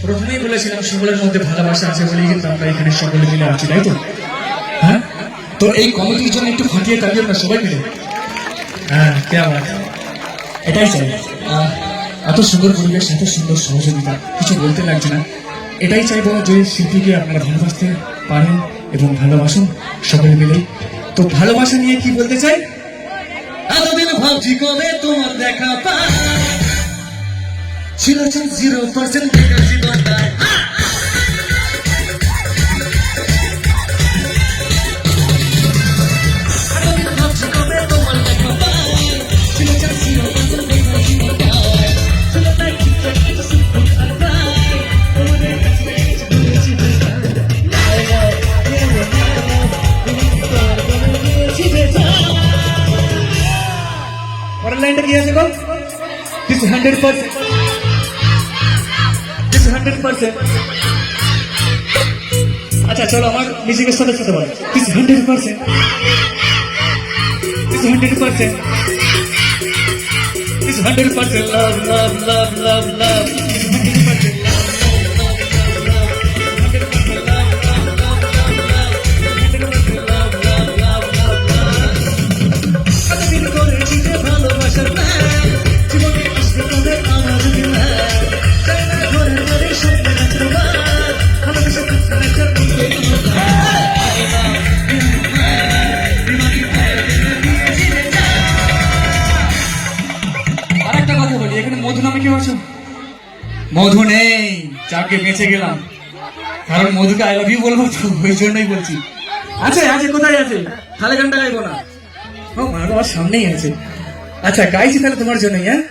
প্রথমেই বলেছিলাম সকলের মধ্যে ভালোবাসা আছে বলেই কিন্তু আমরা এখানে সকলে মিলে আছি, তাই তো? হ্যাঁ, তো এই কমিটির জন্য একটু ফাটিয়ে তাকিয়ে না সবাই মিলে। হ্যাঁ, কে আবার এটাই চাই। এত সুন্দর পরিবেশ, এত সুন্দর সহযোগিতা, কিছু বলতে লাগছে না। এটাই চাইবো যে শিল্পীকে আপনারা ভালোবাসতে পারেন এবং ভালোবাসুন সকলে মিলে। তো ভালোবাসা নিয়ে কি বলতে চাই, এতদিন ভাবছি কবে তোমার দেখা পাই, ছিল 0% বেকার জীবনটায়। পরের লাইনটা কি আছে গো? This 100%. This 100%. আচ্ছা চলো আমার মিউজিকের সাথে সাথে বলো, This 100%. This 100%. This 100% love, love, love, love, love. This 100%. মধু নামে কেউ আছো? মধু নেই, যাকে বেঁচে গেলাম, কারণ মধুকে আই লাভ ইউ বলবো তো, ওই জন্যই বলছি। আছে আছে, কোথায় আছে? তাহলে গানটা গাইবো না? ও মা, আমার সামনেই আছে। আচ্ছা গাইছি তাহলে তোমার জন্যই। হ্যাঁ,